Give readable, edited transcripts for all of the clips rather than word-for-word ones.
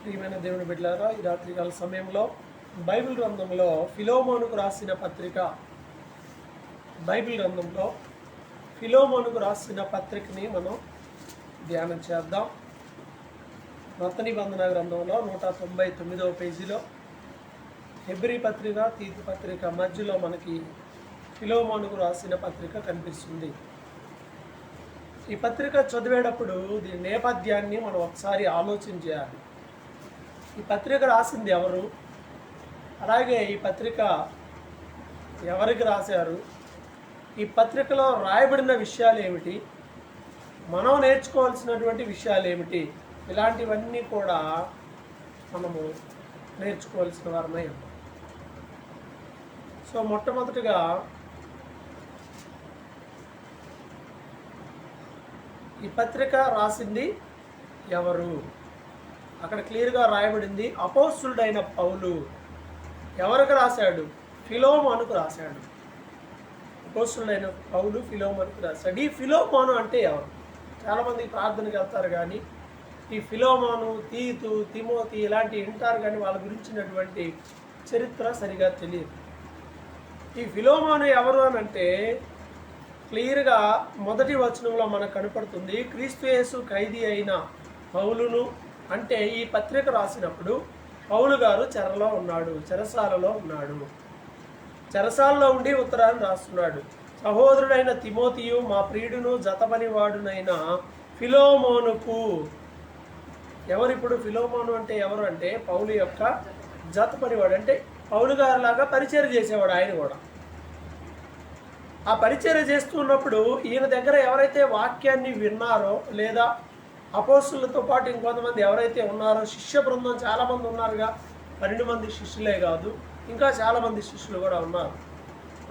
ప్రియమైన దేవుని బిడ్డలారా, ఈ రాత్రికాల సమయంలో బైబిల్ గ్రంథంలో ఫిలోమోనుకు రాసిన పత్రిక, పత్రికని మనం ధ్యానం చేద్దాం. కొత్త నిబంధన గ్రంథంలో 199వ పేజీలో హెబ్రీ పత్రిక, తీతు పత్రిక మధ్యలో మనకి ఫిలోమోనుకు రాసిన పత్రిక కనిపిస్తుంది. ఈ పత్రిక చదివేటప్పుడు దీని నేపథ్యాన్ని మనం ఒకసారి ఆలోచన చేయాలి. ఈ పత్రిక రాసింది ఎవరు, అలాగే ఈ పత్రిక ఎవరికి రాశారు, ఈ పత్రికలో రాయబడిన విషయాలు ఏమిటి, మనం నేర్చుకోవాల్సినటువంటి విషయాలు ఏమిటి, ఇలాంటివన్నీ కూడా మనము నేర్చుకోవాల్సిన వారమై ఉన్నాం. సో మొట్టమొదటిగా ఈ పత్రిక రాసింది ఎవరు, అక్కడ క్లియర్గా రాయబడింది. అపోస్తులుడైన పౌలు. ఎవరికి రాశాడు? ఫిలోమోనుకు రాశాడు. అపోస్తులుడైన పౌలు ఫిలోమోనుకు రాశాడు. ఈ ఫిలోమోను అంటే ఎవరు? చాలామంది ప్రార్థనకి వెళ్తారు కానీ ఈ ఫిలోమోను, తీతు, తిమోతి ఇలాంటివి వింటారు కానీ వాళ్ళ గురించినటువంటి చరిత్ర సరిగా తెలియదు. ఈ ఫిలోమోను ఎవరు అని అంటే క్లియర్గా మొదటి వచనంలో మనకు కనపడుతుంది. క్రీస్తు యేసు ఖైదీ అయిన పౌలును, అంటే ఈ పత్రిక రాసినప్పుడు పౌలు గారు చెరసాలలో ఉన్నాడు. చెరసాలలో ఉండి ఉత్తరాన్ని రాస్తున్నాడు. సహోదరుడైన తిమోతియు, మా ప్రియుడును జతపనివాడునైన ఫిలోమోనుకు. ఎవరిప్పుడు ఫిలోమోను అంటే ఎవరు అంటే పౌలు యొక్క జతపనివాడు, అంటే పౌలు గారిలాగా పరిచయం చేసేవాడు. ఆయన కూడా ఆ పరిచర్య చేస్తూ ఉన్నప్పుడు ఈయన దగ్గర ఎవరైతే వాక్యాన్ని విన్నారో, లేదా అపోస్తులతో పాటు ఇంకొంతమంది ఎవరైతే ఉన్నారో, శిష్య బృందం చాలామంది ఉన్నారుగా, 12 మంది శిష్యులే కాదు, ఇంకా చాలామంది శిష్యులు కూడా ఉన్నారు.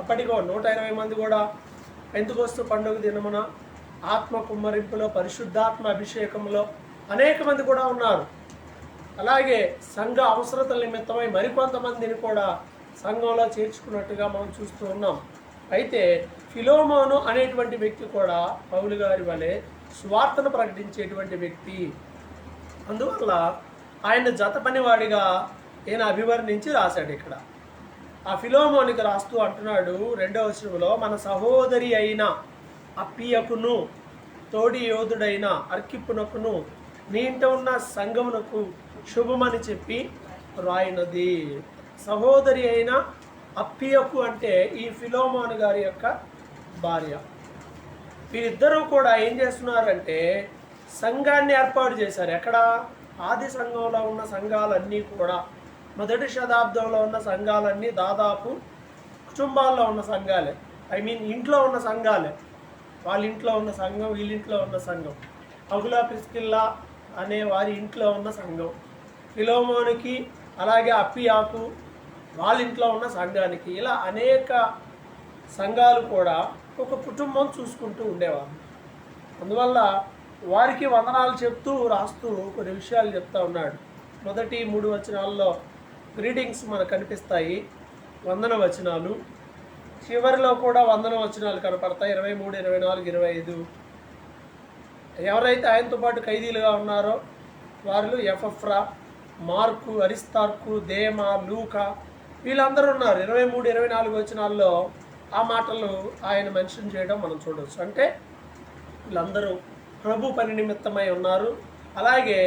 అప్పటికో 120 మంది కూడా పెంతెకొస్తు పండుగ దినమున ఆత్మ కుమ్మరింపులో, పరిశుద్ధాత్మ అభిషేకంలో అనేక మంది కూడా ఉన్నారు. అలాగే సంఘ అవసరతల నిమిత్తమై మరికొంతమందిని కూడా సంఘంలో చేర్చుకున్నట్టుగా మనం చూస్తూ ఉన్నాం. అయితే ఫిలోమోను అనేటువంటి వ్యక్తి కూడా పౌలు గారి వలె స్వార్థను ప్రకటించేటువంటి వ్యక్తి. అందువల్ల ఆయన జత పనివాడిగా ఈయన అభివర్ణించి రాశాడు. ఇక్కడ ఆ ఫిలోమోనికి రాస్తూ అంటున్నాడు 2వ వచనంలో, మన సహోదరి అయిన అప్పియకును, తోడి యోధుడైన అర్కిప్పునకును, నీ ఇంట ఉన్న సంఘమునకు శుభమని చెప్పి రాయినది. సహోదరి అయిన అప్పియకు అంటే ఈ ఫిలోమోను గారి యొక్క భార్య. వీరిద్దరూ కూడా ఏం చేస్తున్నారంటే సంఘాన్ని ఏర్పాటు చేశారు. ఎక్కడ? ఆది సంఘంలో ఉన్న సంఘాలన్నీ కూడా, మొదటి శతాబ్దంలో ఉన్న సంఘాలన్నీ దాదాపు కుటుంబాల్లో ఉన్న సంఘాలే. ఇంట్లో ఉన్న సంఘాలే. వాళ్ళ ఇంట్లో ఉన్న సంఘం, వీళ్ళింట్లో ఉన్న సంఘం. అగులా ప్రిస్కిల్లా అనే వారి ఇంట్లో ఉన్న సంఘం, ఫిలోమోనుకి అలాగే అప్పియాకు వాళ్ళ ఇంట్లో ఉన్న సంఘానికి, ఇలా అనేక సంఘాలు కూడా ఒక కుటుంబం చూసుకుంటూ ఉండేవారు. అందువల్ల వారికి వందనాలు చెప్తూ రాస్తూ కొన్ని విషయాలు చెప్తా ఉన్నాడు. మొదటి 3 వచనాల్లో గ్రీటింగ్స్ మనకు కనిపిస్తాయి, వందన వచనాలు. చివరిలో కూడా వందన వచనాలు కనపడతాయి, 23, 24, 25. ఎవరైతే ఆయనతో పాటు ఖైదీలుగా ఉన్నారో వారు ఎపఫ్రా, మార్కు, అరిస్తార్కు, దేమా, లూకా వీళ్ళందరూ ఉన్నారు. 23, 24 వచనాల్లో ఆ మాటలు ఆయన మెన్షన్ చేయడం మనం చూడవచ్చు. అంటే వీళ్ళందరూ ప్రభు పని నిమిత్తమై ఉన్నారు. అలాగే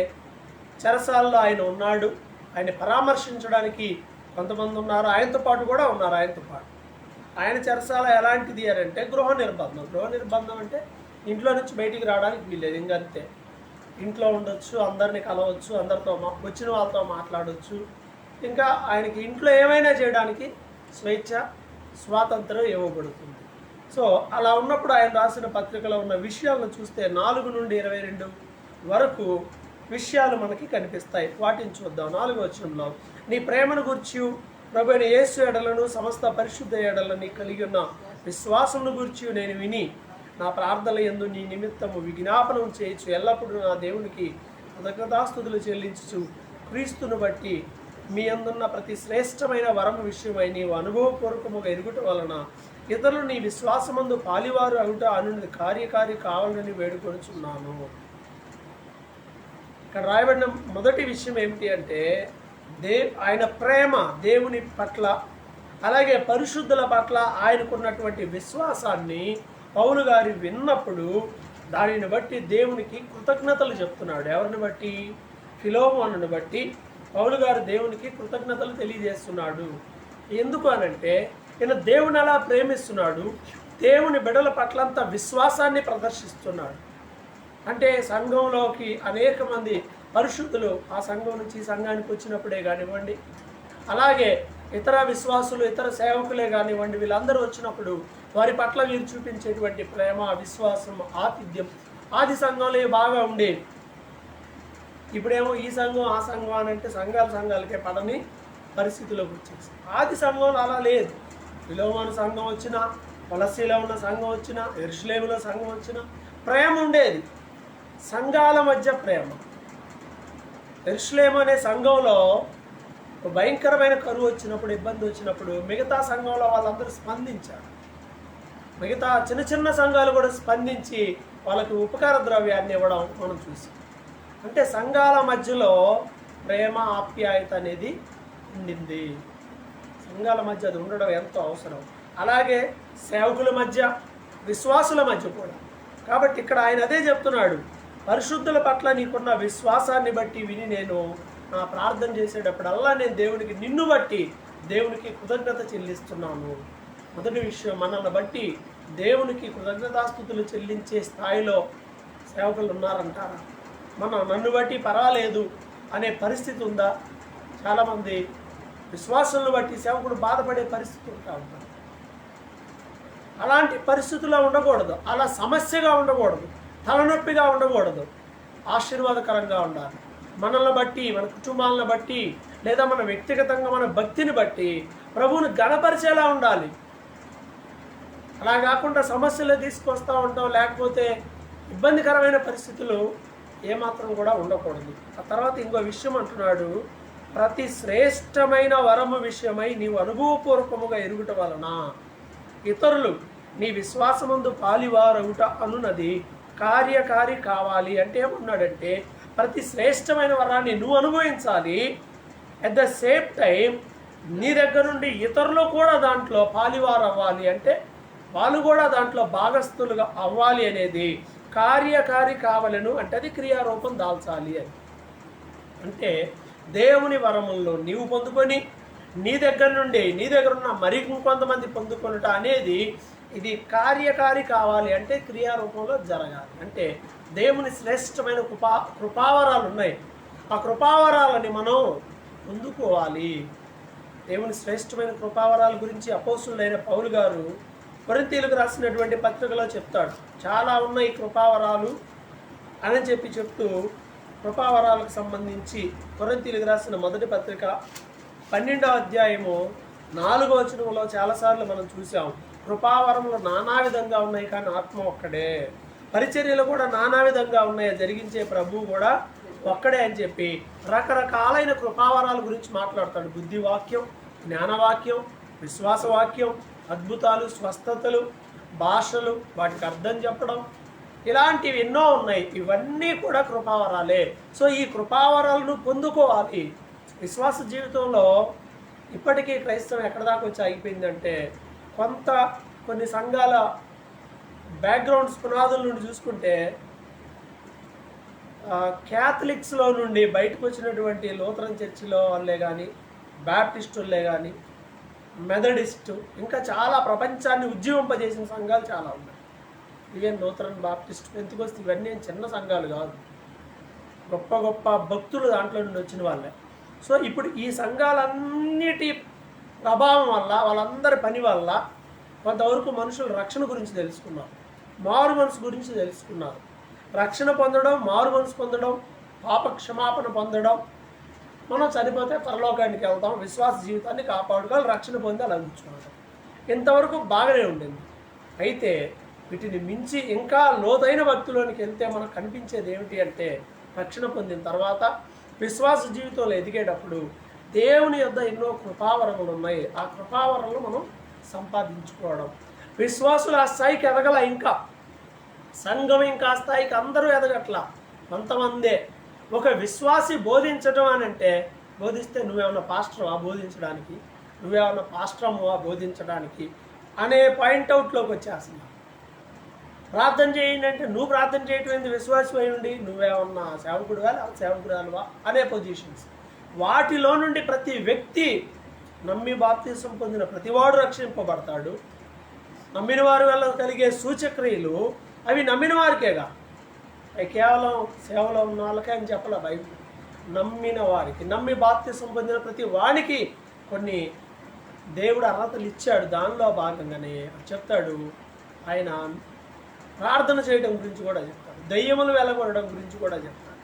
చెరసాలలో ఆయన ఉన్నాడు. ఆయన పరామర్శించడానికి కొంతమంది ఉన్నారు, ఆయనతో పాటు కూడా ఉన్నారు. ఆయన చెరసాల ఎలాంటిది అని అంటే గృహ నిర్బంధం అంటే ఇంట్లో నుంచి బయటికి రావడానికి వీల్లేదు. ఇంకంతే, ఇంట్లో ఉండొచ్చు, అందరిని కలవచ్చు, అందరితో వచ్చిన వాళ్ళతో మాట్లాడవచ్చు. ఇంకా ఆయనకి ఇంట్లో ఏమైనా చేయడానికి స్వాతంత్రం ఇవ్వబడుతుంది. సో అలా ఉన్నప్పుడు ఆయన రాసిన పత్రికలో ఉన్న విషయాలను చూస్తే 4 నుండి 22 వరకు విషయాలు మనకి కనిపిస్తాయి. వాటిని చూద్దాం. 4వ వచనంలో, నీ ప్రేమను గూర్చి ప్రభువైన యేసు ఎడలను సమస్త పరిశుద్ధ ఎడలని కలిగి ఉన్న విశ్వాసమును గూర్చి నేను విని నా ప్రార్థన యందు నీ నిమిత్తము విజ్ఞాపనం చేయొచ్చు. ఎల్లప్పుడూ నా దేవునికి కృతజ్ఞతాస్తుతులు చెల్లించు, క్రీస్తును బట్టి మీ అందున్న ప్రతి శ్రేష్టమైన వరం విషయమై నీవు అనుభవపూర్వకముగా ఎరుగుట వలన ఇతరులు నీ విశ్వాసమందు పాలివారు అగుట అనున్నది కార్యకారి కావాలని వేడుకొనుచున్నాను. ఇక్కడ రాయబడిన మొదటి విషయం ఏమిటి అంటే ఆయన ప్రేమ దేవుని పట్ల, అలాగే పరిశుద్ధుల పట్ల ఆయనకున్నటువంటి విశ్వాసాన్ని పౌలు గారు విన్నప్పుడు దానిని బట్టి దేవునికి కృతజ్ఞతలు చెప్తున్నాడు. ఎవరిని బట్టి? ఫిలోమోనుని బట్టి పౌలు గారు దేవునికి కృతజ్ఞతలు తెలియజేస్తున్నాడు. ఎందుకు అనంటే ఈయన దేవుని అలా ప్రేమిస్తున్నాడు, దేవుని బిడ్డల పట్లంతా విశ్వాసాన్ని ప్రదర్శిస్తున్నాడు. అంటే సంఘంలోకి అనేక మంది పరిశుద్ధులు ఆ సంఘం నుంచి ఈ సంఘానికి వచ్చినప్పుడే కానివ్వండి, అలాగే ఇతర విశ్వాసులు, ఇతర సేవకులే కానివ్వండి, వీళ్ళందరూ వచ్చినప్పుడు వారి పట్ల వీరు చూపించేటువంటి ప్రేమ, విశ్వాసం, ఆతిథ్యం ఆది సంఘంలో బాగా ఉండేవి. ఇప్పుడేమో ఈ సంఘం ఆ సంఘం అని అంటే సంఘాలకే పడని పరిస్థితిలోకి వచ్చేసి, ఆది సంఘంలో అలా లేదు. ఫిలోమోను సంఘం వచ్చినా, కొలస్సీలో ఉన్న సంఘం వచ్చినా, యెరూషలేములో సంఘం వచ్చినా ప్రేమ ఉండేది, సంఘాల మధ్య ప్రేమ. యెరూషలేము అనే సంఘంలో భయంకరమైన కరువు వచ్చినప్పుడు, ఇబ్బంది వచ్చినప్పుడు మిగతా సంఘంలో వాళ్ళందరూ స్పందించారు. మిగతా చిన్న చిన్న సంఘాలు కూడా స్పందించి వాళ్ళకి ఉపకార ద్రవ్యాన్ని ఇవ్వడం మనం చూసాం. అంటే సంఘాల మధ్యలో ప్రేమ, ఆప్యాయత అనేది ఉండింది. సంఘాల మధ్య అది ఉండడం ఎంతో అవసరం. అలాగే సేవకుల మధ్య, విశ్వాసుల మధ్య కూడా. కాబట్టి ఇక్కడ ఆయన అదే చెప్తున్నాడు, పరిశుద్ధుల పట్ల నీకున్న విశ్వాసాన్ని బట్టి విని నేను నా ప్రార్థన చేసేటప్పుడల్లా నేను దేవునికి, నిన్ను బట్టి దేవునికి కృతజ్ఞత చెల్లిస్తున్నాను. మొదటి విషయం, మనల్ని బట్టి దేవునికి కృతజ్ఞతాస్తుతులు చెల్లించే స్థాయిలో సేవకులు ఉన్నారంటారా? నన్ను బట్టి పర్వాలేదు అనే పరిస్థితి ఉందా? చాలామంది విశ్వాసాలను బట్టి సేవకుడు బాధపడే పరిస్థితి ఉంటా ఉంటారు. అలాంటి పరిస్థితుల్లో ఉండకూడదు, అలా సమస్యగా ఉండకూడదు, తలనొప్పిగా ఉండకూడదు, ఆశీర్వాదకరంగా ఉండాలి. మనల్ని బట్టి, మన కుటుంబాలను బట్టి, లేదా మన వ్యక్తిగతంగా మన భక్తిని బట్టి ప్రభువుని గణపరిచేలా ఉండాలి. అలా కాకుండా సమస్యలు తీసుకొస్తూ ఉంటాం, లేకపోతే ఇబ్బందికరమైన పరిస్థితులు ఏమాత్రం కూడా ఉండకూడదు. ఆ తర్వాత ఇంకో విషయం అంటున్నాడు, ప్రతి శ్రేష్టమైన వరము విషయమై నీవు అనుభవపూర్వకముగా ఎరుగుట వలన ఇతరులు నీ విశ్వాసమందు పాలివారవుట అనున్నది కార్యకారి కావాలి. అంటే ఏమన్నాడంటే ప్రతి శ్రేష్టమైన వరాన్ని నువ్వు అనుభవించాలి, అట్ ద సేమ్ టైం నీ దగ్గర నుండి ఇతరులు కూడా దాంట్లో పాలివారు అవ్వాలి, అంటే వాళ్ళు కూడా దాంట్లో భాగస్థులుగా అవ్వాలి అనేది కార్యకారి కావాలను. అంటే అది క్రియారూపం దాల్చాలి అని. అంటే దేవుని వరముల్లో నీవు పొందుకొని నీ దగ్గర నుండి, నీ దగ్గర ఉన్న మరి ఇంకొంతమంది పొందుకొనుట అనేది ఇది కార్యకారి కావాలి, అంటే క్రియారూపంలో జరగాలి. అంటే దేవుని శ్రేష్టమైన కృపావరాలు ఉన్నాయి, ఆ కృపావరాలని మనం పొందుకోవాలి. దేవుని శ్రేష్టమైన కృపావరాల గురించి అపోస్తులైన పౌలు గారు కొరింథీయులకు రాసినటువంటి పత్రికలో చెప్తాడు. చాలా ఉన్నాయి కృపావరాలు అని చెప్తూ కృపావరాలకు సంబంధించి కొరింథీయులకు రాసిన మొదటి పత్రిక 12వ అధ్యాయము 4వ వచనంలో చాలాసార్లు మనం చూసాం. కృపావరములు నానా విధంగా ఉన్నాయి, కానీ ఆత్మ ఒక్కడే. పరిచర్యలు కూడా నానా విధంగా ఉన్నాయి, జరిగించే ప్రభువు కూడా ఒక్కడే అని చెప్పి రకరకాలైన కృపావరాల గురించి మాట్లాడతాడు. బుద్ధివాక్యం, జ్ఞానవాక్యం, విశ్వాసవాక్యం, అద్భుతాలు, స్వస్థతలు, భాషలు, వాటికి అర్థం చెప్పడం, ఇలాంటివి ఎన్నో ఉన్నాయి. ఇవన్నీ కూడా కృపావరాలే. సో ఈ కృపావరాలను పొందుకోవాలి. విశ్వాస జీవితంలో ఇప్పటికీ క్రైస్తవం ఎక్కడ దాకా వచ్చి ఆగిపోయిందంటే, కొన్ని సంఘాల బ్యాక్గ్రౌండ్స్, పునాదుల నుండి చూసుకుంటే క్యాథలిక్స్లో నుండి బయటకు వచ్చినటువంటి లూథరన్ చర్చిలో వాళ్ళే కానీ, బ్యాప్టిస్టులే కానీ, మెథడిస్టు, ఇంకా చాలా ప్రపంచాన్ని ఉజ్జీవింపజేసిన సంఘాలు చాలా ఉన్నాయి. ఈవెన్ లూథరన్, బాప్టిస్ట్, పెంతెకోస్తు ఇవన్నీ చిన్న సంఘాలు కాదు, గొప్ప గొప్ప భక్తులు దాంట్లో నుండి వచ్చిన వాళ్ళే. సో ఇప్పుడు ఈ సంఘాలన్నిటి ప్రభావం వల్ల, వాళ్ళందరి పని వల్ల కొంతవరకు మనుషులు రక్షణ గురించి తెలుసుకున్నారు, మారు మనసు గురించి తెలుసుకున్నారు. రక్షణ పొందడం, మారు మనసు పొందడం, పాప క్షమాపణ పొందడం, మనం చనిపోతే పరలోకానికి వెళ్తాం, విశ్వాస జీవితాన్ని కాపాడుకోవాలి, రక్షణ పొంది అలా ఉంచుకోవడం, ఇంతవరకు బాగానే ఉండింది. అయితే వీటిని మించి ఇంకా లోతైన భక్తిలోనికి వెళ్తే మనకు కనిపించేది ఏమిటి అంటే, రక్షణ పొందిన తర్వాత విశ్వాస జీవితంలో ఎదిగేటప్పుడు దేవుని యొద్ద ఎన్నో కృపావరములు ఉన్నాయి. ఆ కృపావరములు మనం సంపాదించుకోవడం. విశ్వాసులు ఆ స్థాయికి ఎదగల, ఇంకా సంఘం ఇంకా ఆ స్థాయికి అందరూ ఎదగట్లా, కొంతమందే. ఒక విశ్వాసి బోధించడం అని అంటే, బోధిస్తే నువ్వేమన్నా పాస్టర్వా బోధించడానికి, నువ్వేమన్నా పాస్టర్వా బోధించడానికి అనే పాయింట్అవుట్లోకి వచ్చేస్తున్నా. ప్రార్థన చేయండి అంటే నువ్వు ప్రార్థన చేయటం ఏంది, విశ్వాసం అయి ఉండి నువ్వేమన్నా సేవకుడువా సేవకురాలువా అనే పొజిషన్స్. వాటిలో నుండి ప్రతి వ్యక్తి నమ్మి బాప్తిసం పొందిన ప్రతివాడు రక్షింపబడతాడు. నమ్మిన వారి వల్ల కలిగే సూచక్రియలు అవి నమ్మిన వారికేగా, అవి కేవలం సేవలో ఉన్న వాళ్ళకే అని చెప్పలే బైబిల్. నమ్మిన వారికి, నమ్మి బాప్తిసం పొందిన ప్రతి వానికి కొన్ని దేవుడు అర్హతలు ఇచ్చాడు. దానిలో భాగంగానే చెప్తాడు. ఆయన ప్రార్థన చేయడం గురించి కూడా చెప్తాడు, దయ్యములు వెలగొనడం గురించి కూడా చెప్తాడు.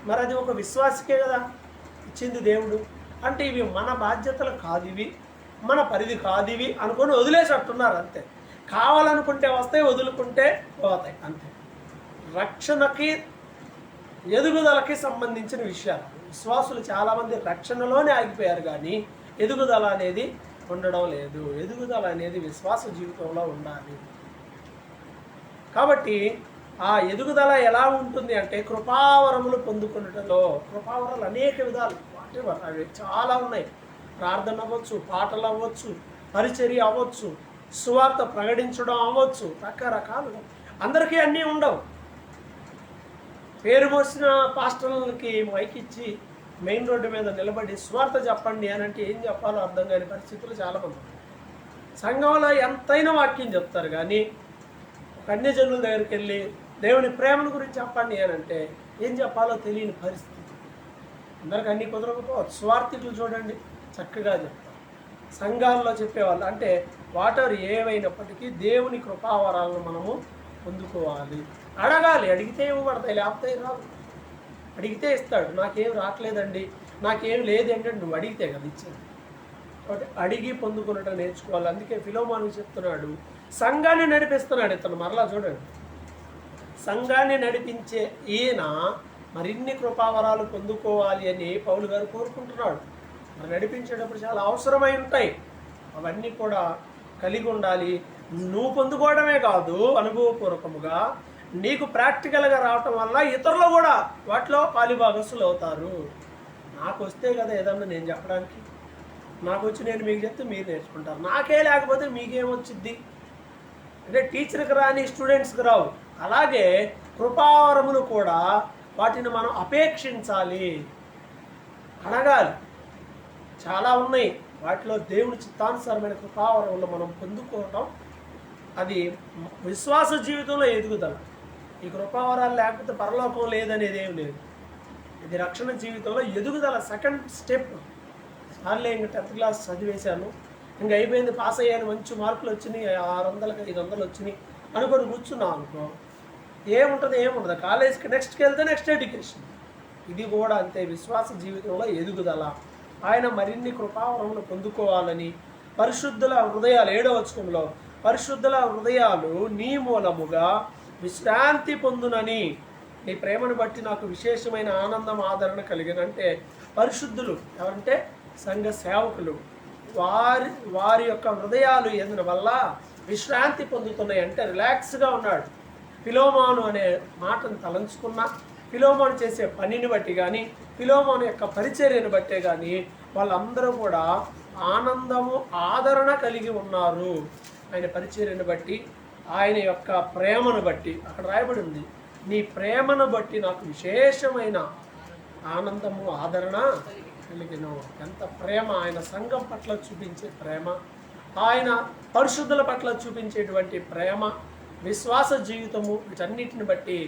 మరి అది ఒక విశ్వాసికే కదా ఇచ్చింది దేవుడు. అంటే ఇవి మన బాధ్యతలు కాదు, ఇవి మన పరిధి కాదు, ఇవి అనుకొని వదిలేసట్టున్నారు అంతే. కావాలనుకుంటే వస్తాయి, వదులుకుంటే పోతాయి అంతే. రక్షణకి ఎదుగుదలకి సంబంధించిన విషయాలు. విశ్వాసులు చాలామంది రక్షణలోనే ఆగిపోయారు, కానీ ఎదుగుదల అనేది ఉండడం లేదు. ఎదుగుదల అనేది విశ్వాస జీవితంలో ఉండాలి. కాబట్టి ఆ ఎదుగుదల ఎలా ఉంటుంది అంటే కృపావరములు పొందుకున్నటలో. కృపావరాలు అనేక విధాలు, అవి చాలా ఉన్నాయి. ప్రార్థన అవ్వచ్చు, పాటలు అవ్వచ్చు, పరిచర్య అవ్వచ్చు, సువార్త ప్రకటించడం అవ్వచ్చు, రకరకాలుగా. అందరికీ అన్నీ ఉండవు. పేరు మోసిన పాస్టర్లకి మైక్ ఇచ్చి మెయిన్ రోడ్డు మీద నిలబడి సువార్త చెప్పండి అని అంటే ఏం చెప్పాలో అర్థం కాని పరిస్థితులు చాలామంది. సంఘంలో ఎంతైనా వాక్యం చెప్తారు, కానీ కన్యజనుల దగ్గరికి వెళ్ళి దేవుని ప్రేమను గురించి చెప్పండి అని అంటే ఏం చెప్పాలో తెలియని పరిస్థితి. అందరికి అన్నీ కుదరకపోవచ్చు. స్వార్థికులు చూడండి చక్కగా చెప్తారు. సంఘాల్లో చెప్పేవాళ్ళు అంటే వాటర్ ఏవైనప్పటికీ దేవుని కృపావరాలను మనము పొందుకోవాలి. అడగాలి, అడిగితే ఇవ్వబడతాయి, లేకపోతే రాదు. అడిగితే ఇస్తాడు. నాకేం రావట్లేదండి, నాకేం లేదండి నువ్వు అడిగితే కదా ఇచ్చేది. కాబట్టి అడిగి పొందుకున్నట్టు నేర్చుకోవాలి. అందుకే ఫిలోమోను చెప్తున్నాడు, సంఘాన్ని నడిపిస్తున్నాడు ఇతను. మరలా చూడండి, సంఘాన్ని నడిపించే ఈయన మరిన్ని కృపావరాలు పొందుకోవాలి అని పౌలు గారు కోరుకుంటున్నాడు. మరి నడిపించేటప్పుడు చాలా అవసరమై ఉంటాయి, అవన్నీ కూడా కలిగి ఉండాలి. నువ్వు పొందుకోవడమే కాదు, అనుభవపూర్వకముగా నీకు ప్రాక్టికల్గా రావటం వల్ల ఇతరులు కూడా వాటిలో పాలిభాగస్తులు అవుతారు. నాకు వస్తే కదా ఏదన్నా నేను చెప్పడానికి, నాకు వచ్చి నేను మీకు చెప్తే మీరు నేర్చుకుంటారు. నాకే లేకపోతే మీకేమొచ్చిద్ది అంటే టీచర్కి రాని స్టూడెంట్స్కి రావు. అలాగే కృపావరములు కూడా వాటిని మనం అపేక్షించాలి, అడగాలి. చాలా ఉన్నాయి. వాటిలో దేవుని చిత్తానుసారమైన కృపావరములు మనం పొందుకోవటం అది విశ్వాస జీవితంలో ఎదుగుదల. ఈ కృపావరాలు లేకపోతే పరలోకం లేదనేది ఏం లేదు. ఇది రక్షణ జీవితంలో ఎదుగుదల సెకండ్ స్టెప్. సార్లే ఇంకా 10th క్లాస్ చదివేశాను, ఇంకా అయిపోయింది, పాస్ అయ్యాను, మంచి మార్కులు వచ్చినాయి, 600కి 500 వచ్చినాయి అనుకొని కూర్చున్నాం అనుకో, ఏముంటుంది. కాలేజ్కి నెక్స్ట్కి వెళ్తే నెక్స్ట్ ఎడ్యుకేషన్. ఇది కూడా అంతే, విశ్వాస జీవితంలో ఎదుగుదల. ఆయన మరిన్ని కృపావరములు పొందుకోవాలని పరిశుద్ధుల హృదయాలు 7వ వచనంలో పరిశుద్ధుల హృదయాలు నీ మూలముగా విశ్రాంతి పొందునని, నీ ప్రేమను బట్టి నాకు విశేషమైన ఆనందం ఆదరణ కలిగినంటే పరిశుద్ధులు ఎవరంటే సంఘ సేవకులు. వారి యొక్క హృదయాలు ఎందున వల్ల విశ్రాంతి పొందుతున్నాయి అంటే రిలాక్స్గా ఉన్నాడు. ఫిలోమోను అనే మాటను తలంచుకున్నా, ఫిలోమోను చేసే పనిని బట్టి కానీ, ఫిలోమోను యొక్క పరిచర్యను బట్టే కానీ వాళ్ళందరూ కూడా ఆనందము ఆదరణ కలిగి ఉన్నారు. ఆయన పరిచర్యను బట్టి, ఆయన యొక్క ప్రేమను బట్టి. అక్కడ రాయబడి ఉంది, నీ ప్రేమను బట్టి నాకు విశేషమైన ఆనందము ఆదరణ కలిగిన. ఎంత ప్రేమ! ఆయన సంఘం పట్ల చూపించే ప్రేమ, ఆయన పరిశుద్ధుల పట్ల చూపించేటువంటి ప్రేమ, విశ్వాస జీవితము, వీటన్నిటిని బట్టి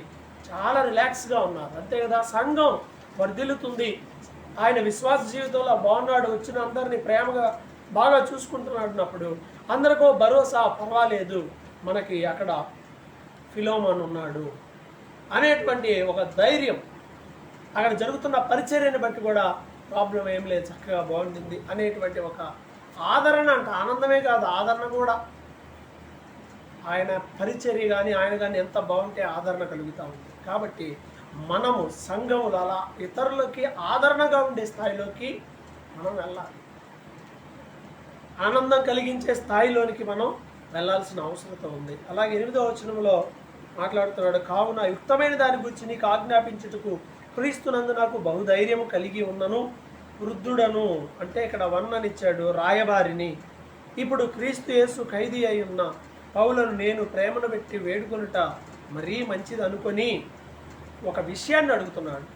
చాలా రిలాక్స్గా ఉన్నారు. అంతే కదా, సంఘం వర్ధిల్లుతుంది. ఆయన విశ్వాస జీవితంలో బాగున్నాడు, వచ్చిన అందరినీ ప్రేమగా బాగా చూసుకుంటున్నప్పుడు అందరికో భరోసా, పర్వాలేదు మనకి అక్కడ ఫిలోమోను ఉన్నాడు అనేటువంటి ఒక ధైర్యం. అక్కడ జరుగుతున్న పరిచర్యని బట్టి కూడా ప్రాబ్లం ఏం లేదు, చక్కగా బాగుంటుంది అనేటువంటి ఒక ఆదరణ. అంటే ఆనందమే కాదు, ఆదరణ కూడా. ఆయన పరిచర్య కానీ ఆయన కానీ ఎంత బాగుంటే ఆదరణ కలుగుతూ ఉంది. కాబట్టి మనము సంఘములు అలా ఇతరులకి ఆదరణగా ఉండే స్థాయిలోకి మనం వెళ్ళాలి. ఆనందం కలిగించే స్థాయిలోనికి మనం వెళ్ళాల్సిన అవసరం ఉంది. అలాగే 8వ వచనంలో మాట్లాడుతున్నాడు. కావున యుక్తమైన దాని గురించి నీకు ఆజ్ఞాపించుటకు క్రీస్తునందు నాకు బహుధైర్యము కలిగి ఉన్నను. వృద్ధుడను అంటే ఇక్కడ వర్ణనిచ్చాడు రాయబారిని. ఇప్పుడు క్రీస్తు యేసు ఖైదీ అయి ఉన్న పౌలను నేను ప్రేమను పెట్టి వేడుకొనుట మరీ మంచిది అనుకొని ఒక విషయాన్ని అడుగుతున్నాడు.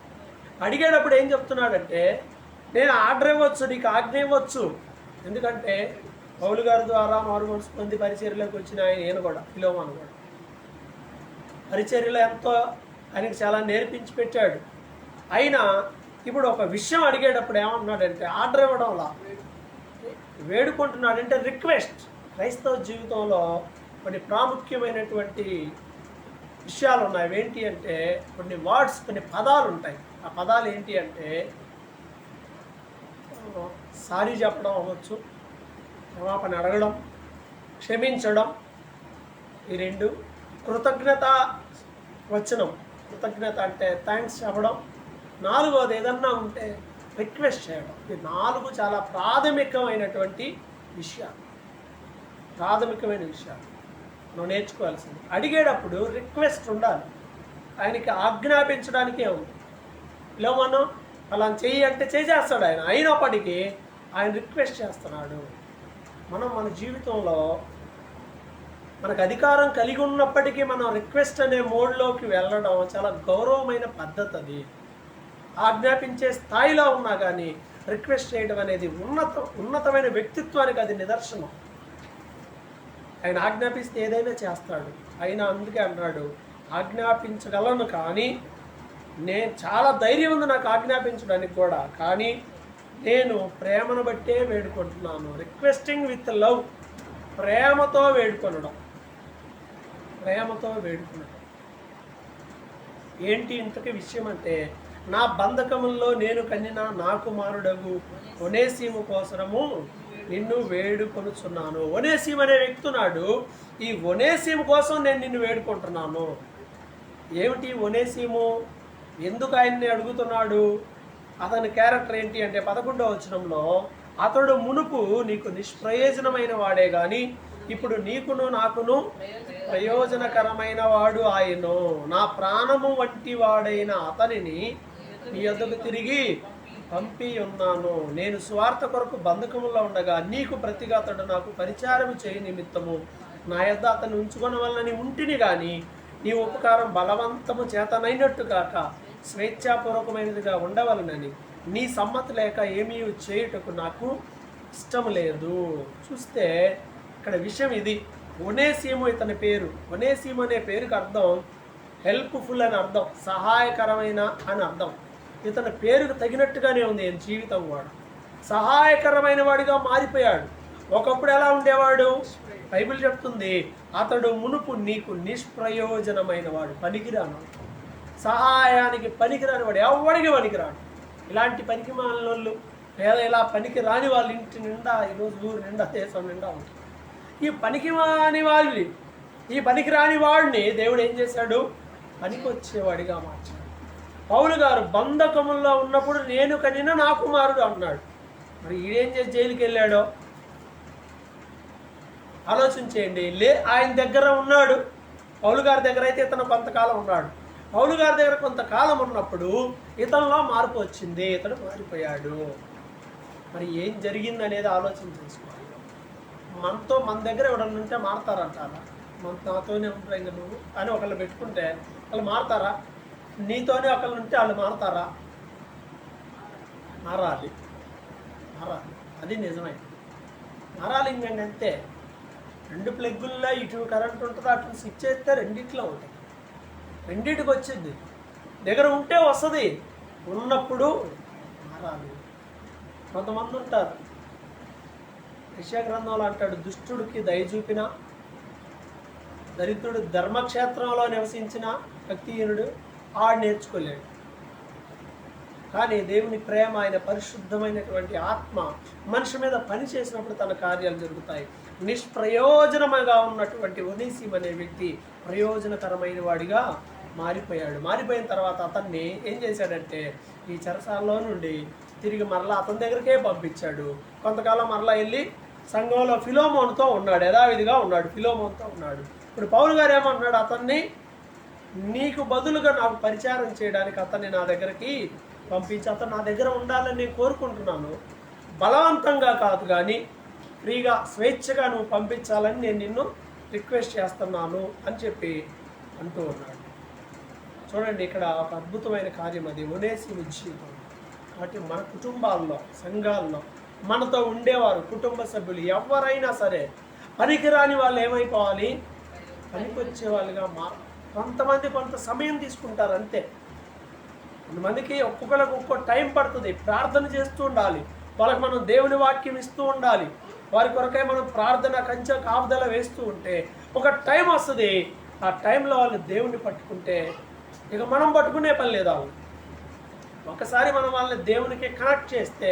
అడిగేటప్పుడు ఏం చెప్తున్నాడంటే, నేను ఆర్డర్ ఇవ్వచ్చు, నీకు ఆజ్ఞ ఇవ్వచ్చు. ఎందుకంటే పౌలు గారి ద్వారా మారు మనసు పొంది పరిచర్యలోకి వచ్చిన ఆయన కూడా ఫిలోమోను కూడా పరిచర్యలో ఎంతో ఆయనకి చాలా నేర్పించి పెట్టాడు. అయినా ఇప్పుడు ఒక విషయం అడిగేటప్పుడు ఏమంటున్నాడంటే, ఆర్డర్ ఇవ్వడంలా వేడుకుంటున్నాడంటే రిక్వెస్ట్. క్రైస్తవ జీవితంలో కొన్ని ప్రాముఖ్యమైనటువంటి విషయాలు ఉన్నాయి. ఏంటి అంటే కొన్ని వర్డ్స్, కొన్ని పదాలు ఉంటాయి. ఆ పదాలు ఏంటి అంటే సారీ చెప్పడం అవ్వచ్చు, క్షమాపణ అడగడం, క్షమించడం, ఈ రెండు. కృతజ్ఞత వచనం, కృతజ్ఞత అంటే థ్యాంక్స్ చెప్పడం. నాలుగోది ఏదన్నా ఉంటే రిక్వెస్ట్ చేయడం. ఈ నాలుగు చాలా ప్రాథమికమైనటువంటి విషయాలు, మనం నేర్చుకోవాల్సింది. అడిగేటప్పుడు రిక్వెస్ట్ ఉండాలి. ఆయనకి ఆజ్ఞాపించడానికే ఉంది. ఇలా మనం అలా చెయ్యి అంటే చేసేస్తాడు ఆయన. అయినప్పటికీ ఆయన రిక్వెస్ట్ చేస్తున్నాడు. మనం మన జీవితంలో మనకు అధికారం కలిగి ఉన్నప్పటికీ మనం రిక్వెస్ట్ అనే మోడ్లోకి వెళ్ళడం చాలా గౌరవమైన పద్ధతి. అది ఆజ్ఞాపించే స్థాయిలో ఉన్నా కానీ రిక్వెస్ట్ చేయడం అనేది ఉన్నతమైన వ్యక్తిత్వానికి అది నిదర్శనం. ఆయన ఆజ్ఞాపిస్తే ఏదైనా చేస్తాడు. అయినా అందుకే అన్నాడు, ఆజ్ఞాపించగలను కానీ నేను చాలా ధైర్యం ఉంది నాకు ఆజ్ఞాపించడానికి కూడా, కానీ నేను ప్రేమను బట్టే వేడుకుంటున్నాను. రిక్వెస్టింగ్ విత్ లవ్, ప్రేమతో వేడుకొనడం. ఏంటి ఇంతకీ విషయం అంటే, నా బంధకముల్లో నేను కన్నిన నా కుమారుడగు ఒనేసిము కోసరము నిన్ను వేడుకొనుచున్నాను. ఒనేసిము అనే వ్యక్తి ఉన్నాడు. ఈ ఒనేసిము కోసం నేను నిన్ను వేడుకుంటున్నాను. ఏమిటి ఒనేసిము? ఎందుకు ఆయన్ని అడుగుతున్నాడు? అతని క్యారెక్టర్ ఏంటి అంటే 11వ వచనంలో, అతడు మునుపు నీకు నిష్ప్రయోజనమైన వాడే కానీ ఇప్పుడు నీకును నాకును ప్రయోజనకరమైన వాడు ఆయను. నా ప్రాణము వంటి వాడైన అతనిని నీ యొద్దకు తిరిగి పంపి ఉన్నాను. నేను స్వార్థ కొరకు బంధకములో ఉండగా నీకు ప్రతిగా అతడు నాకు పరిచారము చేయి నిమిత్తము నా యొద్ద అతను ఉంచుకున్న వలన ఉంటిని కానీ నీ ఉపకారం బలవంతము చేతనైనట్టు కాక స్వేచ్ఛాపూర్వకమైనదిగా ఉండవలనని నీ సమ్మతి లేక ఏమీ చేయుటకు నాకు ఇష్టం లేదు. చూస్తే ఇక్కడ విషయం ఇది. ఒనేసిము ఇతని పేరు. ఒనేసిము అనే పేరుకి అర్థం హెల్ప్ఫుల్ అని అర్థం, సహాయకరమైన అని అర్థం. ఇతని పేరుకు తగినట్టుగానే ఉంది ఈయన జీవితం కూడా. సహాయకరమైన వాడిగా మారిపోయాడు. ఒకప్పుడు ఎలా ఉండేవాడు? బైబిల్ చెప్తుంది, అతడు మునుపు నీకు నిష్ప్రయోజనమైన వాడు, పనికిరాను, సహాయానికి పనికిరాని వాడు, ఎవడికి పనికిరాడు. ఇలాంటి పనికి మాలినోళ్ళు లేదా ఇలా పనికి రాని వాళ్ళ ఇంటి నిండా ఈరోజు ఊరు నిండా దేశం నిండా ఉంటుంది. ఈ పనికి మాని వాళ్ళు, ఈ పనికి రాని వాడిని దేవుడు ఏం చేశాడు? పనికి వచ్చేవాడిగా మార్చాడు. పౌలు గారు బంధకముల్లో ఉన్నప్పుడు నేను కనిన నా కుమారుడు అన్నాడు. మరి ఈడేం చేసి జైలుకి వెళ్ళాడో ఆలోచించేయండి. ఆయన దగ్గర ఉన్నాడు. పౌలు గారి దగ్గర అయితే ఇతను కొంతకాలం ఉన్నాడు. పౌలు గారి దగ్గర కొంతకాలం ఉన్నప్పుడు ఇతనిలో మార్పు వచ్చింది, ఇతడు మారిపోయాడు. మరి ఏం జరిగింది అనేది ఆలోచన చేసుకోవాలి. మన దగ్గర ఎవడన్నా ఉంటే మారతారంటారా? నాతోనే ఉంటారు ఇంకా నువ్వు అని ఒకళ్ళు పెట్టుకుంటే వాళ్ళు మారతారా? నీతోనే ఒకళ్ళు ఉంటే వాళ్ళు మారతారా? మారాలి, అది నిజమే. మారాలి. ఇంకండి అంతే. 2 ప్లగ్గుల్లో ఇటు కరెంట్ ఉంటుంది, అటు స్విచ్ చేస్తే రెండిట్లో ఉంటుంది. రెండింటికి వచ్చింది. దగ్గర ఉంటే వస్తుంది, ఉన్నప్పుడు మారాలి. కొంతమంది ఉంటారు, యెషయా గ్రంథంలో అంటాడు, దుష్టుడికి దయ చూపిన, దరిద్రుడు ధర్మక్షేత్రంలో నివసించిన భక్తిహీనుడు ఆడు నేర్చుకోలేడు. కానీ దేవుని ప్రేమ, ఆయన పరిశుద్ధమైనటువంటి ఆత్మ మనిషి మీద పని చేసినప్పుడు తన కార్యాలు జరుగుతాయి. నిష్ప్రయోజనముగా ఉన్నటువంటి ఒనేసిము అనే వ్యక్తి ప్రయోజనకరమైన వాడిగా మారిపోయాడు. మారిపోయిన తర్వాత అతన్ని ఏం చేశాడంటే ఈ చెరసాలలో నుండి తిరిగి మరలా అతని దగ్గరికే పంపించాడు. కొంతకాలం మరలా వెళ్ళి సంఘంలో ఫిలోమోనుతో ఉన్నాడు, యథావిధిగా ఉన్నాడు, ఫిలోమోనుతో ఉన్నాడు. ఇప్పుడు పౌలు గారు ఏమన్నాడు? అతన్ని నీకు బదులుగా నాకు పరిచారం చేయడానికి అతన్ని నా దగ్గరికి పంపించి అతను నా దగ్గర ఉండాలని నేను కోరుకుంటున్నాను. బలవంతంగా కాదు కానీ ఫ్రీగా స్వేచ్ఛగా నువ్వు పంపించాలని నేను నిన్ను రిక్వెస్ట్ చేస్తున్నాను అని చెప్పి అంటూ ఉన్నాడు. చూడండి, ఇక్కడ ఒక అద్భుతమైన కార్యం అది ఒనేసిము జీవితం. కాబట్టి మన కుటుంబాల్లో, సంఘాల్లో మనతో ఉండేవారు, కుటుంబ సభ్యులు ఎవరైనా సరే పనికిరాని వాళ్ళు ఏమైపోవాలి, పనికొచ్చే వాళ్ళుగా కొంతమంది కొంత సమయం తీసుకుంటారు అంతే. కొంతమందికి ఒక్కొక్కరికి ఒక్కో టైం పడుతుంది. ప్రార్థన చేస్తూ ఉండాలి, వాళ్ళకి మనం దేవుని వాక్యం ఇస్తూ ఉండాలి, వారి కొరకై మనం ప్రార్థన కంచె కాపుదల వేస్తూ ఉంటే ఒక టైం వస్తుంది. ఆ టైంలో వాళ్ళు దేవుణ్ణి పట్టుకుంటే ఇక మనం పట్టుకునే పని లేదు. వాళ్ళు ఒకసారి మనం వాళ్ళని దేవునికి కనెక్ట్ చేస్తే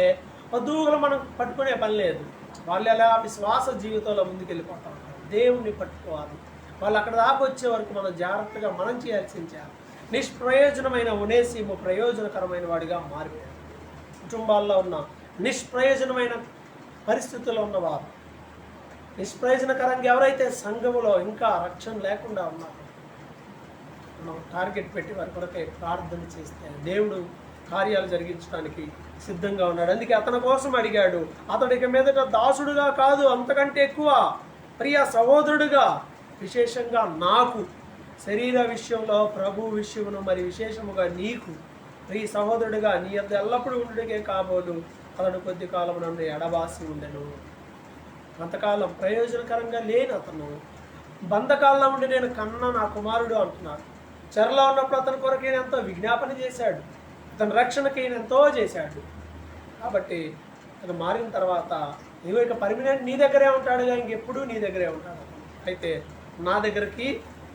వధువులు మనం పట్టుకునే పని లేదు. వాళ్ళు ఎలా విశ్వాస జీవితంలో ముందుకెళ్ళిపోతూ ఉంటారు. దేవుణ్ణి పట్టుకోవాలి. వాళ్ళు అక్కడ దాకా వచ్చే వరకు మనం జాగ్రత్తగా మనం చేయాల్సింది చేయాలి. నిష్ప్రయోజనమైన ఒనేసిము ప్రయోజనకరమైన వాడిగా మారిపోయాడు. కుటుంబాల్లో ఉన్న నిష్ప్రయోజనమైన పరిస్థితుల్లో ఉన్నవారు, నిష్ప్రయోజనకరంగా ఎవరైతే సంఘములో ఇంకా రక్షణ లేకుండా ఉన్నారో మనం టార్గెట్ పెట్టి వారి కొరకై ప్రార్థన చేస్తే దేవుడు కార్యాలు జరిగించడానికి సిద్ధంగా ఉన్నాడు. అందుకే అతని కోసం అడిగాడు. అతడికి మీదట దాసుడుగా కాదు, అంతకంటే ఎక్కువ ప్రియ సహోదరుడుగా, విశేషంగా నాకు శరీర విషయంలో ప్రభు విషయమును మరి విశేషముగా నీకు ప్రియ సహోదరుడుగా నీ యొద్ద ఎల్లప్పుడూ ఉండుడికే కాబోలు అతడు కొద్ది కాలం నుండి ఎడబాసి ఉండెను. కొంతకాలం ప్రయోజనకరంగా లేని అతను బంధకాల్లో ఉండి నేను కన్నా నా కుమారుడు అంటున్నాడు. చెరలో ఉన్నప్పుడు అతని కొరకు ఈయన ఎంతో విజ్ఞాపన చేశాడు, అతని రక్షణకి ఈయన ఎంతో చేశాడు. కాబట్టి అతను మారిన తర్వాత నీవు ఇక పర్మినెంట్ నీ దగ్గరే ఉంటాడు, కానీ ఇంకెప్పుడు నీ దగ్గరే ఉంటాడు. అయితే నా దగ్గరికి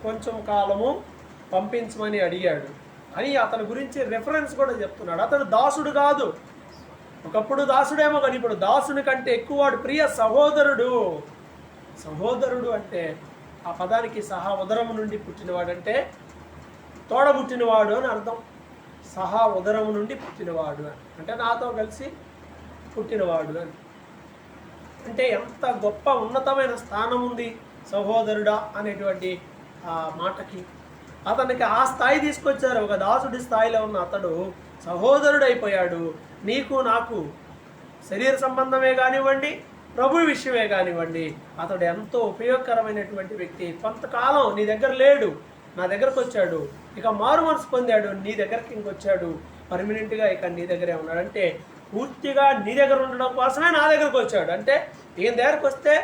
కొంచెం కాలము పంపించమని అడిగాడు అని అతని గురించి రెఫరెన్స్ కూడా చెప్తున్నాడు. అతడు దాసుడు కాదు, ఒకప్పుడు దాసుడేమో కానీ ఇప్పుడు దాసుని కంటే ఎక్కువ వాడు ప్రియ సహోదరుడు. సహోదరుడు అంటే ఆ పదానికి సహా ఉదరము నుండి పుట్టినవాడంటే తోడబుట్టినవాడు అని అర్థం. సహా ఉదరము నుండి పుట్టినవాడు అంటే నాతో కలిసి పుట్టినవాడు అని. అంటే ఎంత గొప్ప ఉన్నతమైన స్థానం ఉంది సహోదరుడా అనేటువంటి ఆ మాటకి. అతనికి ఆ స్థాయి తీసుకొచ్చారు. ఒక దాసుడి స్థాయిలో ఉన్న అతడు సహోదరుడు అయిపోయాడు. నీకు నాకు శరీర సంబంధమే కానివ్వండి, ప్రభు విషయమే కానివ్వండి, అతడు ఎంతో ఉపయోగకరమైనటువంటి వ్యక్తి. కొంతకాలం నీ దగ్గర లేడు, నా దగ్గరకు వచ్చాడు, ఇక మారు మనసు పొందాడు, నీ దగ్గరికి ఇంకొచ్చాడు, పర్మనెంట్గా ఇక నీ దగ్గరే ఉన్నాడు. అంటే పూర్తిగా నీ దగ్గర ఉండడం కోసమే నా దగ్గరకు వచ్చాడు. అంటే ఈయన దగ్గరకు వస్తే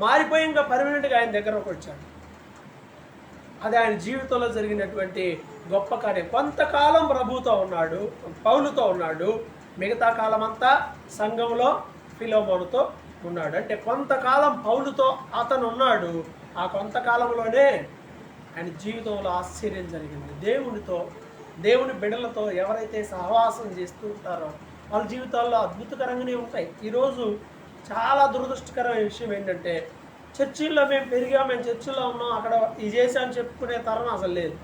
మారిపోయి ఇంకా పర్మనెంట్గా ఆయన దగ్గరకు వచ్చాడు. అది ఆయన జీవితంలో జరిగినటువంటి గొప్ప కార్యం. కొంతకాలం ప్రభుతో ఉన్నాడు, పౌలుతో ఉన్నాడు, మిగతా కాలం అంతా సంఘంలో ఫిలోమోనుతో ఉన్నాడు. అంటే కొంతకాలం పౌలుతో అతను ఉన్నాడు. ఆ కొంతకాలంలోనే ఆయన జీవితంలో ఆశ్చర్యం జరిగింది. దేవుని బిడ్డలతో ఎవరైతే సహవాసం చేస్తూ ఉంటారో వాళ్ళ జీవితాల్లో అద్భుతకరంగానే ఉంటాయి. ఈరోజు చాలా దురదృష్టకరమైన విషయం ఏంటంటే చర్చిల్లో మేము పెరిగాం, మేము చర్చిల్లో ఉన్నాం, అక్కడ ఇది చేసామని చెప్పుకునే తరం అసలు లేదు.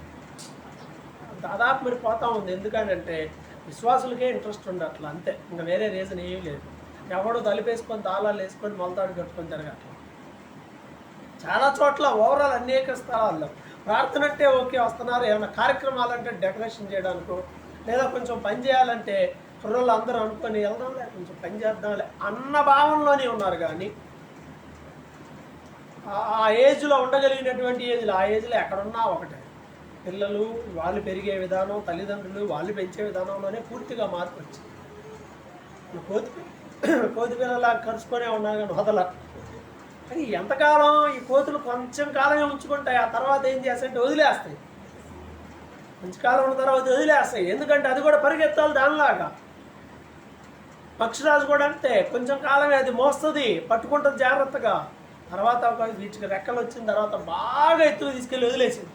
దాదాపు మరి పోతా ఉంది. ఎందుకంటే విశ్వాసులకే ఇంట్రెస్ట్ ఉండట్లా, అంతే, ఇంకా వేరే రీజన్ ఏమీ లేదు. ఎవడో తలిపేసుకొని తాళాలు వేసుకొని మొలతాడు కట్టుకొని తిరగట్లా. చాలా చోట్ల ఓవరాల్ అనేక స్థలాల్లో ప్రార్థన అంటే ఓకే వస్తున్నారు, ఏమైనా కార్యక్రమాలంటే డెకరేషన్ చేయడానికో లేదా కొంచెం పని చేయాలంటే కుర్రోళ్ళు అందరూ అనుకొని వెళ్దాంలే, కొంచెం పని చేద్దాంలే అన్న భావనలోనే ఉన్నారు. కానీ ఆ ఏజ్లో ఉండగలిగినటువంటి ఏజ్లో ఆ ఏజ్లో ఎక్కడున్నా ఒకటే. పిల్లలు వాళ్ళు పెరిగే విధానం, తల్లిదండ్రులు వాళ్ళు పెంచే విధానంలోనే పూర్తిగా మార్పు వచ్చింది. కోతి పిల్లలా కరుచుకొనే ఉన్నా కానీ వదల. కానీ ఎంతకాలం ఈ కోతులు కొంచెం కాలమే ఉంచుకుంటాయి, ఆ తర్వాత ఏం చేస్తాయంటే వదిలేస్తాయి. కొంచెం కాలం ఉన్న తర్వాత వదిలేస్తాయి. ఎందుకంటే అది కూడా పరిగెత్తాలి దానిలాగా. పక్షిరాజు కూడా అంతే, కొంచెం కాలమే అది మోస్తుంది, పట్టుకుంటుంది జాగ్రత్తగా. తర్వాత వీటికి రెక్కలు వచ్చిన తర్వాత బాగా ఎత్తులు తీసుకెళ్ళి వదిలేసింది.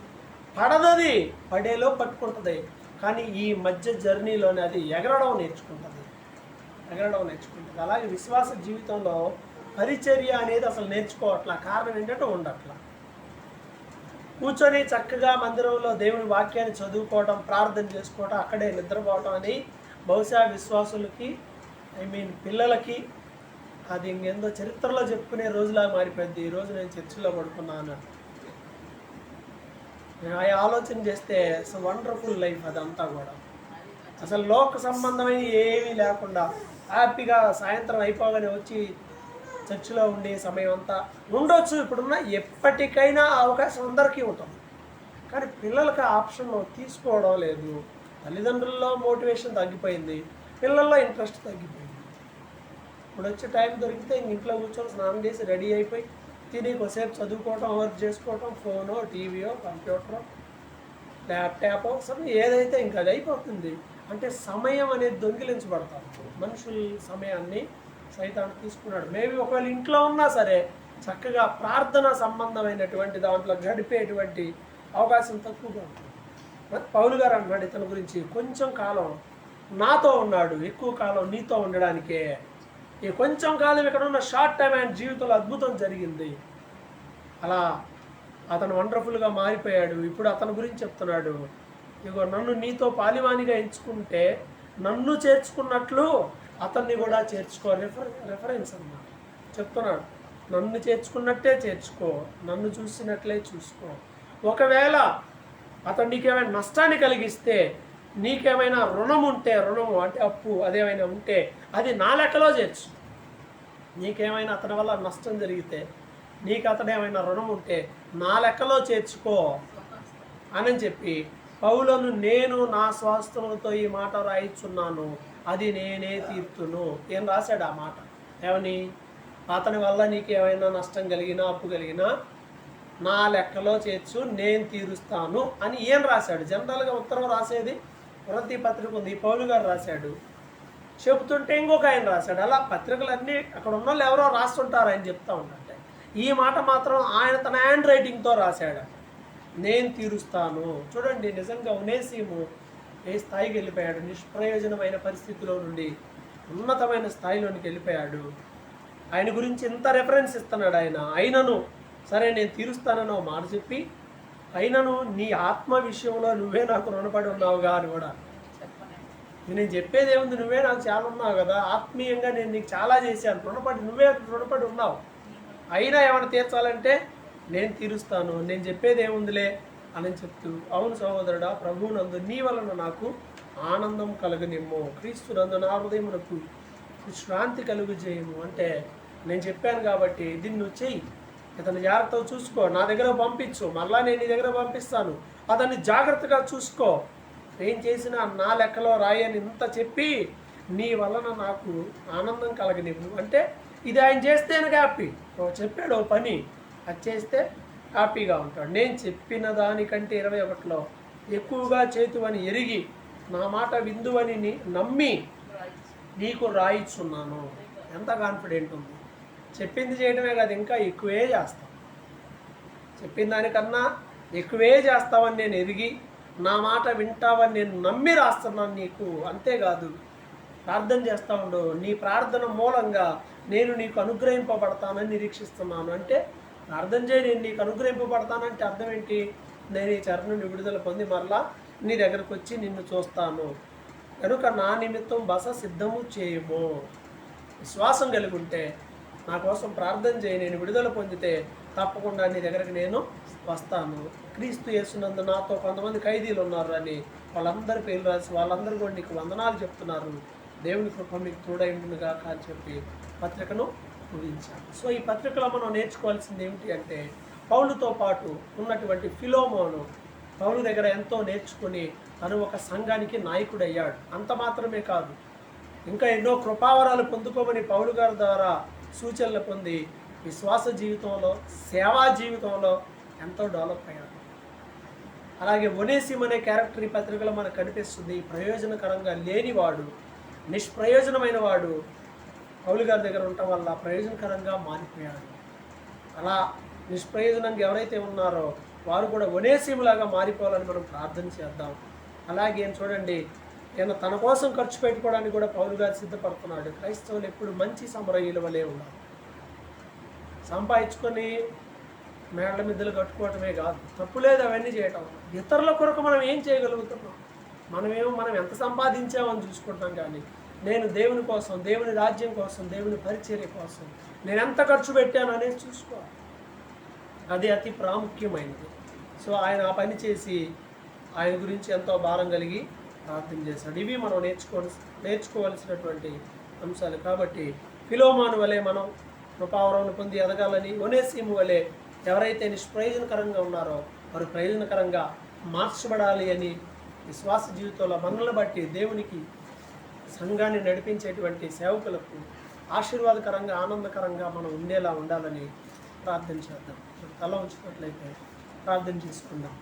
పడదది, పడేలో పట్టుకుంటుంది. కానీ ఈ మధ్య జర్నీలోనే అది ఎగరడం నేర్చుకుంటుంది. అలాగే విశ్వాస జీవితంలో పరిచర్య అనేది అసలు నేర్చుకోవట్లా. కారణం ఏంటంటే ఉండట్లా. కూర్చొని చక్కగా మందిరంలో దేవుని వాక్యాన్ని చదువుకోవడం, ప్రార్థన చేసుకోవడం, అక్కడే నిద్రపోవడం అని బహుశా విశ్వాసులకి పిల్లలకి అది ఇంకేందో చరిత్రలో చెప్పుకునే రోజులా మారిపోయింది. ఈరోజు నేను చర్చిలో పడుకున్నా అన్నట్టు. ఆలోచన చేస్తే అసలు వండర్ఫుల్ లైఫ్ అదంతా కూడా. అసలు లోక సంబంధమైన ఏమీ లేకుండా హ్యాపీగా సాయంత్రం అయిపోగానే వచ్చి చర్చిలో ఉండే సమయం అంతా ఉండొచ్చు. ఇప్పుడున్న ఎప్పటికైనా అవకాశం అందరికీ ఉంటుంది, కానీ పిల్లలకి ఆ ఆప్షన్ తీసుకోవడం లేదు. తల్లిదండ్రుల్లో మోటివేషన్ తగ్గిపోయింది, పిల్లల్లో ఇంట్రెస్ట్ తగ్గిపోయింది. ఇప్పుడు వచ్చే టైం దొరికితే ఇంట్లో కూర్చొని స్నానం చేసి రెడీ అయిపోయి తిని కొద్దిసేపు చదువుకోవటం, వర్క్ చేసుకోవటం, ఫోనో టీవీయో కంప్యూటరో ల్యాప్టాపో సమయం ఏదైతే ఇంకా అది అయిపోతుంది. అంటే సమయం అనేది దొంగిలించబడతారు. మనుషుల సమయాన్ని సైతాన్ని తీసుకున్నాడు. మేబీ ఒకవేళ ఇంట్లో ఉన్నా సరే చక్కగా ప్రార్థన సంబంధమైనటువంటి దాంట్లో గడిపేటువంటి అవకాశం తక్కువగా ఉంటుంది. పౌలు గారు అన్నాడు ఇతని గురించి, కొంచెం కాలం నాతో ఉన్నాడు, ఎక్కువ కాలం నీతో ఉండడానికే. ఈ కొంచెం కాలం ఇక్కడ ఉన్న షార్ట్ టైం ఆయన జీవితంలో అద్భుతం జరిగింది. అలా అతను వండర్ఫుల్గా మారిపోయాడు. ఇప్పుడు అతని గురించి చెప్తున్నాడు, ఇగో నన్ను నీతో పాలివానిగా ఎంచుకుంటే నన్ను చేర్చుకున్నట్లు అతన్ని కూడా చేర్చుకో. రెఫరెన్స్ అన్నమాట చెప్తున్నాడు. నన్ను చేర్చుకున్నట్టే చేర్చుకో, నన్ను చూసినట్లే చూసుకో. ఒకవేళ అతను నీకేమైనా నష్టాన్ని కలిగిస్తే, నీకేమైనా రుణం ఉంటే, రుణము అంటే అప్పు అదేమైనా ఉంటే అది నా లెక్కలో చేర్చు. నీకేమైనా అతని వల్ల నష్టం జరిగితే, నీకు అతడేమైనా రుణం ఉంటే నా లెక్కలో చేర్చుకో అని చెప్పి పౌలను నేను నా స్వాస్థములతో ఈ మాట రాయిచున్నాను, అది నేనే తీర్తును. ఏం రాశాడు ఆ మాట? ఏమని? అతని వల్ల నీకు ఏమైనా నష్టం కలిగినా అప్పు కలిగినా నా లెక్కలో చేర్చు, నేను తీరుస్తాను అని ఏం రాశాడు? జనరల్గా ఉత్తరం రాసేది కొరింథీ పత్రిక ఉంది, పౌలు గారు రాశాడు. చెబుతుంటే ఇంకొక ఆయన రాశాడు. అలా పత్రికలన్నీ అక్కడ ఉన్న వాళ్ళు ఎవరో రాస్తుంటారు, ఆయన చెప్తా ఉంటారంటే. ఈ మాట మాత్రం ఆయన తన హ్యాండ్ రైటింగ్తో రాశాడు, నేను తీరుస్తాను. చూడండి, నిజంగా ఒనేసిము ఏ స్థాయికి వెళ్ళిపోయాడు. నిష్ప్రయోజనమైన పరిస్థితిలో నుండి ఉన్నతమైన స్థాయిలోనికి వెళ్ళిపోయాడు. ఆయన గురించి ఎంత రెఫరెన్స్ ఇస్తున్నాడు ఆయన. అయినను సరే నేను తీరుస్తానని మాట చెప్పి, అయినను నీ ఆత్మ విషయంలో నువ్వే నాకు రుణపడి ఉన్నావుగా అని కూడా. నేను చెప్పేది ఏముంది, నువ్వే నాకు చాలా ఉన్నావు కదా, ఆత్మీయంగా నేను నీకు చాలా చేశాను, నువ్వే రుణపడి ఉన్నావు. అయినా ఏమైనా తీర్చాలంటే నేను తీరుస్తాను, నేను చెప్పేది ఏముందిలే అని చెప్తూ, అవును సహోదరుడా, ప్రభువునందు నీ వలన నాకు ఆనందం కలుగునిమ్ము, క్రీస్తునందు నా హృదయమునకు విశ్రాంతి కలుగు చేయము. అంటే నేను చెప్పాను కాబట్టి దీన్ని నువ్వు చెయ్యి, ఇతను జాగ్రత్తగా చూసుకో, నా దగ్గర పంపించు, మళ్ళా నేను నీ దగ్గర పంపిస్తాను, అతన్ని జాగ్రత్తగా చూసుకో, ఏం చేసినా నా లెక్కలో రాయని ఇంత చెప్పి నీ వలన నాకు ఆనందం కలగనివ్వు. అంటే ఇది ఆయన చేస్తేనే హ్యాపీ. చెప్పాడు ఓ పని, అది చేస్తే హ్యాపీగా ఉంటాడు. నేను చెప్పిన దానికంటే 21లో ఎక్కువగా చేతువని ఎరిగి నా మాట విందువని నమ్మి నీకు రాయిచున్నాను. ఎంత కాన్ఫిడెంట్ ఉంది. చెప్పింది చేయడమే కాదు, ఇంకా ఎక్కువే చేస్తాం. చెప్పిన దానికన్నా ఎక్కువే చేస్తావని నేను ఎరిగి నా మాట వింటావని నేను నమ్మి రాస్తున్నాను నీకు. అంతేకాదు, ప్రార్థన చేస్తూ ఉండు, నీ ప్రార్థన మూలంగా నేను నీకు అనుగ్రహింపబడతానని నిరీక్షిస్తున్నాను. అంటే ప్రార్థన చేయి, నేను నీకు అనుగ్రహింపబడతానంటే అర్థం ఏంటి? నేను ఈ చెర నుండి విడుదల పొంది మరలా నీ దగ్గరకు వచ్చి నిన్ను చూస్తాను కనుక నా నిమిత్తం బస సిద్ధము చేయము. విశ్వాసం కలిగి ఉంటే నా కోసం ప్రార్థన చేయి, నేను విడుదల పొందితే తప్పకుండా నీ దగ్గరకు నేను వస్తాను. క్రీస్తు యేసునందు నాతో కొంతమంది ఖైదీలు ఉన్నారు అని వాళ్ళందరి పేర్లు రాసి వాళ్ళందరూ కూడా నీకు వందనాలు చెప్తున్నారు, దేవుని కృప మీకు తోడైండునుగా అని చెప్పి పత్రికను ముగించాను. సో ఈ పత్రికలో మనం నేర్చుకోవాల్సింది ఏమిటి అంటే, పౌలుతో పాటు ఉన్నటువంటి ఫిలోమోను పౌలు దగ్గర ఎంతో నేర్చుకుని తను ఒక సంఘానికి నాయకుడయ్యాడు. అంత మాత్రమే కాదు, ఇంకా ఎన్నో కృపావరాలు పొందుకోమని పౌలు గారి ద్వారా సూచనలు పొంది విశ్వాస జీవితంలో, సేవా జీవితంలో ఎంతో డెవలప్ అయ్యాడు. అలాగే ఒనేసిమ్ అనే క్యారెక్టర్ ఈ పత్రికలో మనకు కనిపిస్తుంది. ప్రయోజనకరంగా లేనివాడు, నిష్ప్రయోజనమైన వాడు పౌలు గారి దగ్గర ఉండటం వల్ల ప్రయోజనకరంగా మారిపోయాడు. అలా నిష్ప్రయోజనంగా ఎవరైతే ఉన్నారో వారు కూడా ఒనేసిములాగా మారిపోవాలని మనం ప్రార్థన చేద్దాం. అలాగే చూడండి, ఈయన తన కోసం ఖర్చు పెట్టుకోవడానికి కూడా పౌలు గారు సిద్ధపడుతున్నాడు. క్రైస్తవులు ఎప్పుడు మంచి సమరయుల వలె ఉన్నారు. సంపాదించుకొని మేడల మిద్దలు కట్టుకోవటమే కాదు, తప్పు లేదు అవన్నీ చేయటం. ఇతరుల కొరకు మనం ఏం చేయగలుగుతున్నాం? మనం ఎంత సంపాదించామని చూసుకుంటాం, కానీ నేను దేవుని కోసం, దేవుని రాజ్యం కోసం, దేవుని పరిచర్య కోసం నేను ఎంత ఖర్చు పెట్టాను అనేది చూసుకోవాలి. అది అతి ప్రాముఖ్యమైనది. సో ఆయన ఆ పని చేసి ఆయన గురించి ఎంతో భారం కలిగి ప్రార్థన చేశాడు. ఇవి మనం నేర్చుకోవలసినటువంటి అంశాలు. కాబట్టి ఫిలోమాను వలె మనం కృపావరం పొంది ఎదగాలని, ఒనేసిము వలె ఎవరైతే నిష్ప్రయోజనకరంగా ఉన్నారో వారు ప్రయోజనకరంగా మార్చబడాలి అని విశ్వాస జీవితంలో మనల్ని బట్టి దేవునికి సంఘాన్ని నడిపించేటువంటి సేవకులకు ఆశీర్వాదకరంగా ఆనందకరంగా మనం ఉండేలా ఉండాలని ప్రార్థన చేద్దాం. తల ఉంచినట్లయితే ప్రార్థన చేసుకుందాం.